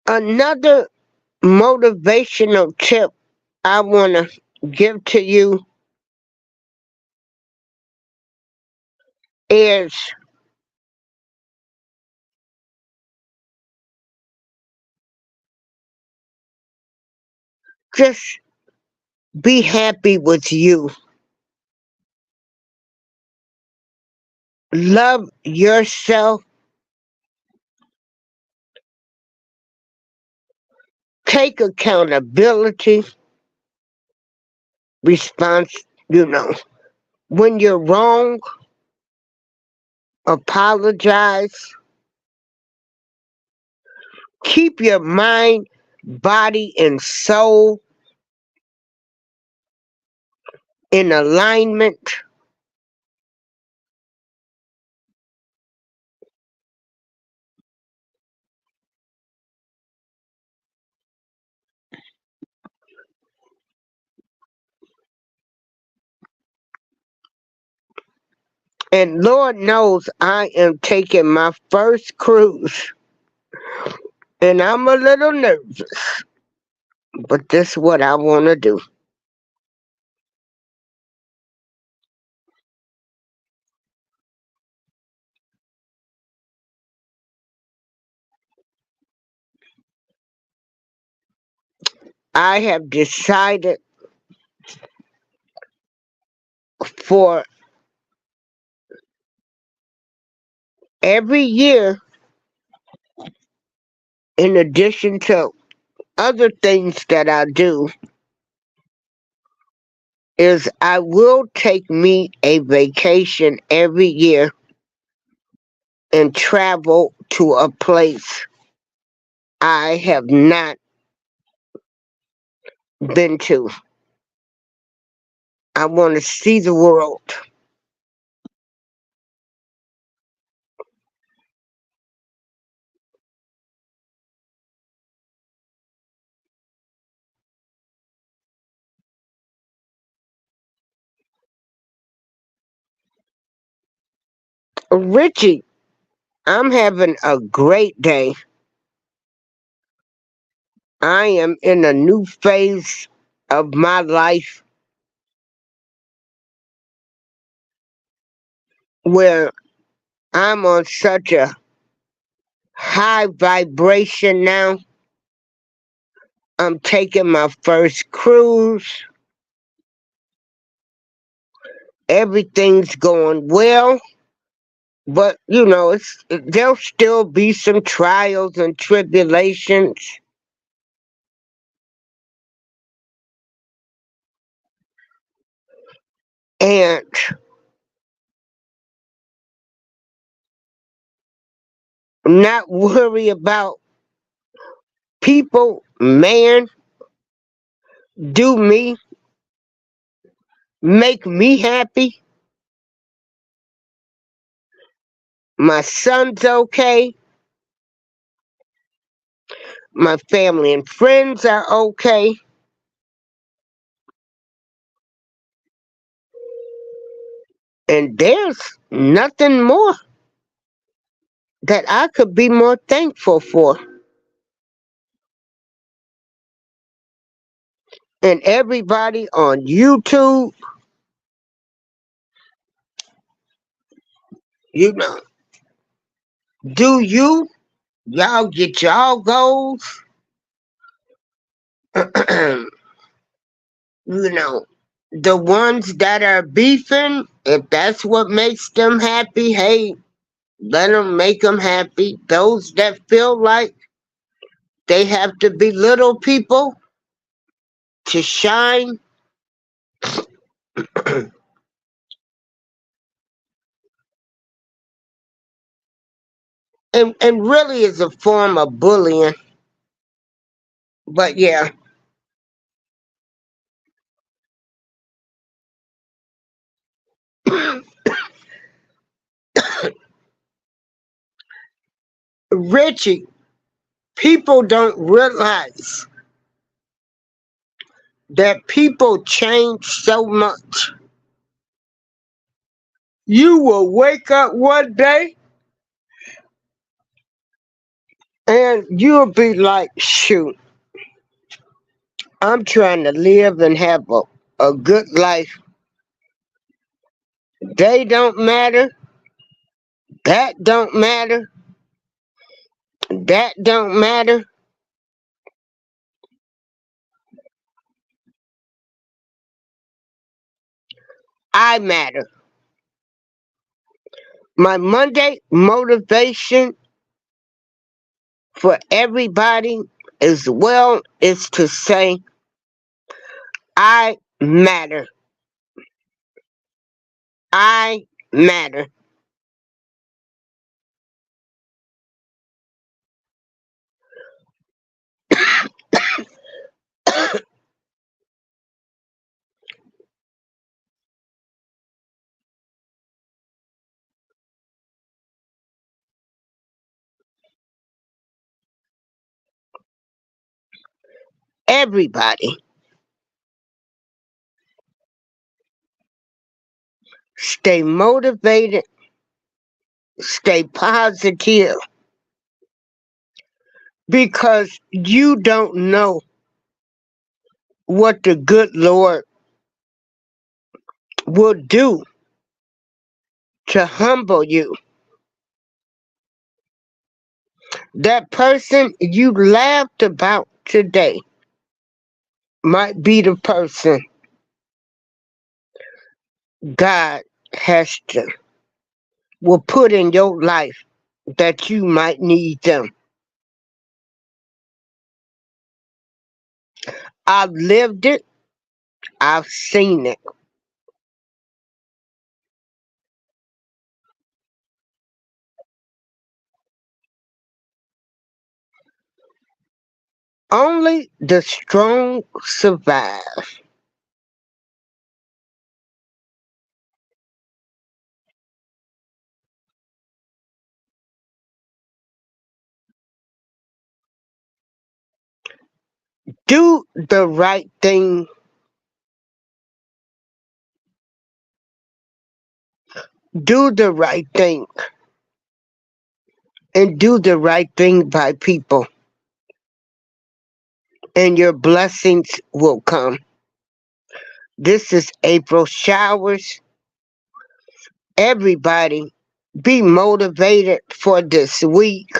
Another motivational tip I want to give to you is just be happy with you. Love yourself. Take accountability, response, you know. When you're wrong, apologize. Keep your mind, body, and soul in alignment. And Lord knows I am taking my first cruise. And I'm a little nervous, but this is what I want to do. I have decided for every year, in addition to other things that I do, is I will take me a vacation every year and travel to a place I have not been to. I want to see the world. Richie, I'm having a great day. I am in a new phase of my life where I'm on such a high vibration now. I'm taking my first cruise. Everything's going well, but there'll still be some trials and tribulations. And not worry about people, man, do me, make me happy. My son's okay. My family and friends are okay. And there's nothing more that I could be more thankful for. And everybody on YouTube, you know, do you? Y'all get y'all goals. You know, the ones that are beefing, if that's what makes them happy, hey, let them make them happy. Those that feel like they have to belittle people to shine, and really is a form of bullying. But yeah, Richie, people don't realize that people change so much. You will wake up one day and you'll be like, shoot, I'm trying to live and have a good life. They don't matter. That don't matter. That don't matter. I matter. My Monday motivation for everybody as well is to say, I matter. I matter. Everybody. Stay motivated. Stay positive because you don't know what the good Lord will do to humble you. That person you laughed about today might be the person God has to will put in your life that you might need them. I've lived it. I've seen it. Only the strong survive. Do the right thing. Do the right thing. And do the right thing by people. And your blessings will come. This is April Showers. Everybody be motivated for this week.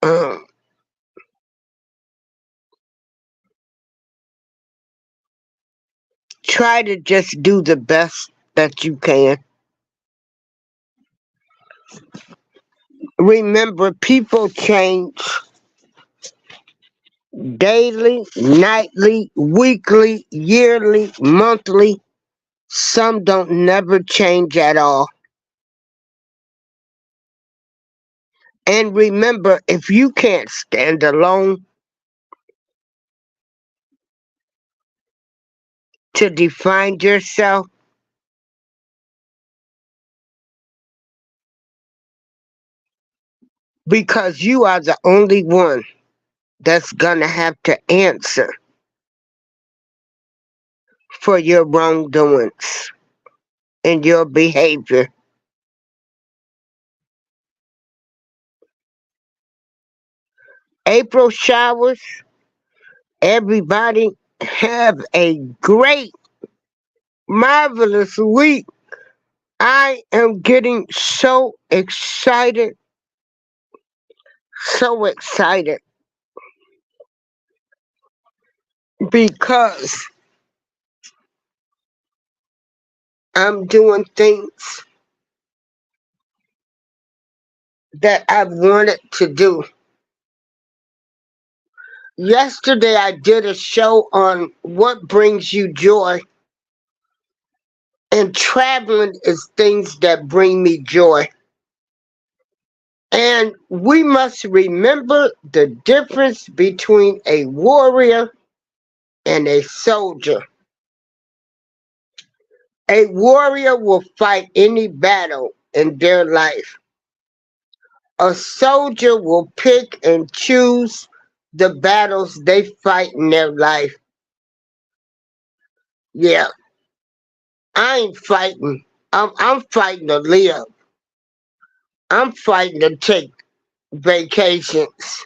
Um, Try to just do the best that you can. Remember, people change daily, nightly, weekly, yearly, monthly. Some don't never change at all. And remember, if you can't stand alone to define yourself, because you are the only one that's gonna have to answer for your wrongdoings and your behavior. April showers, everybody have a great, marvelous week. I am getting so excited because I'm doing things that I've wanted to do. Yesterday, I did a show on what brings you joy, and traveling is things that bring me joy. And we must remember the difference between a warrior and a soldier. A warrior will fight any battle in their life. A soldier will pick and choose the battles they fight in their life. Yeah, I ain't fighting. I'm fighting to live. I'm fighting to take vacations.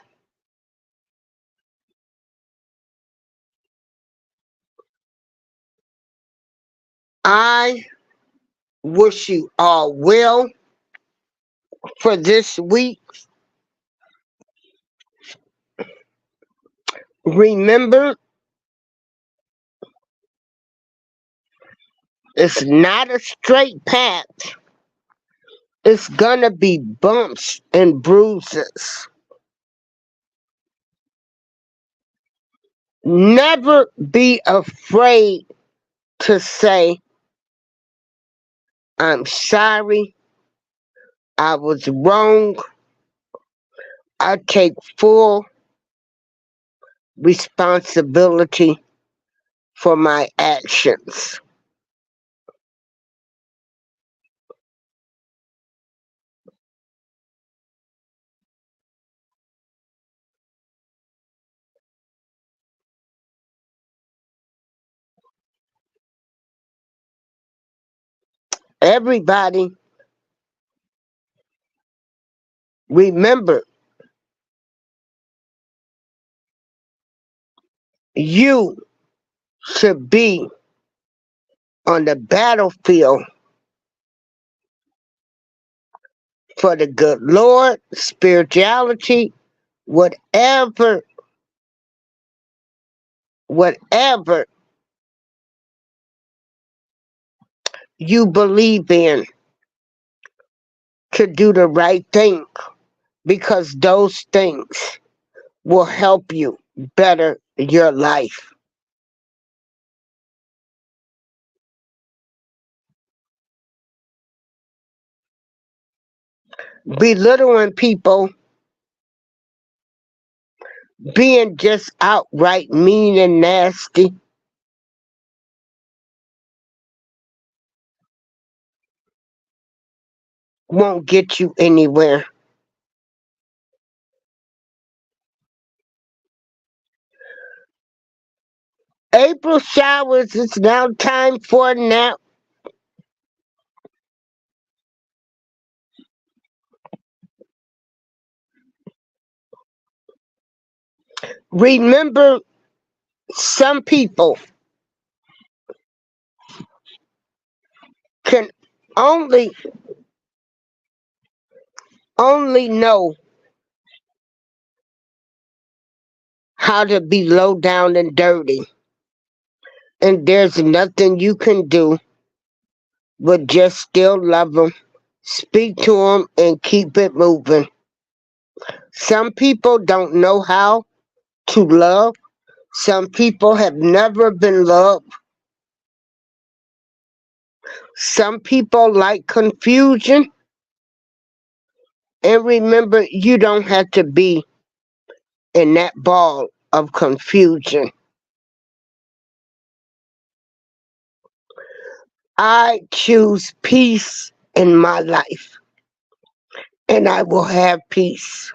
I wish you all well for this week. Remember, it's not a straight path. It's gonna be bumps and bruises. Never be afraid to say, I'm sorry, I was wrong. I take full responsibility for my actions. Everybody, remember, you should be on the battlefield for the good Lord, spirituality, whatever, whatever you believe in, to do the right thing, because those things will help you better your life. Belittling people, being just outright mean and nasty, won't get you anywhere. April showers, it's now time for a nap. Remember, some people can only know how to be low down and dirty. And there's nothing you can do but just still love them, speak to them, and keep it moving. Some people don't know how to love. Some people have never been loved. Some people like confusion. And remember, you don't have to be in that ball of confusion. I choose peace in my life, and I will have peace.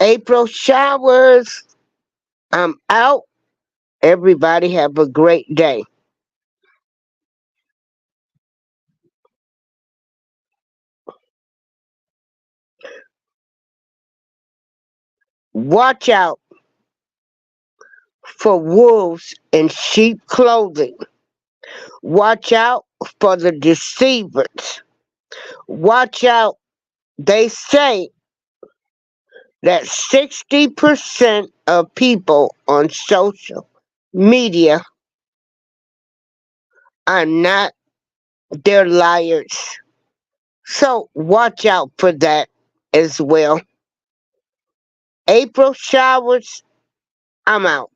April showers. I'm out. Everybody have a great day. Watch out for wolves in sheep clothing. Watch out for the deceivers. Watch out. They say that 60% of people on social media are not, they're liars. So watch out for that as well. April showers, I'm out.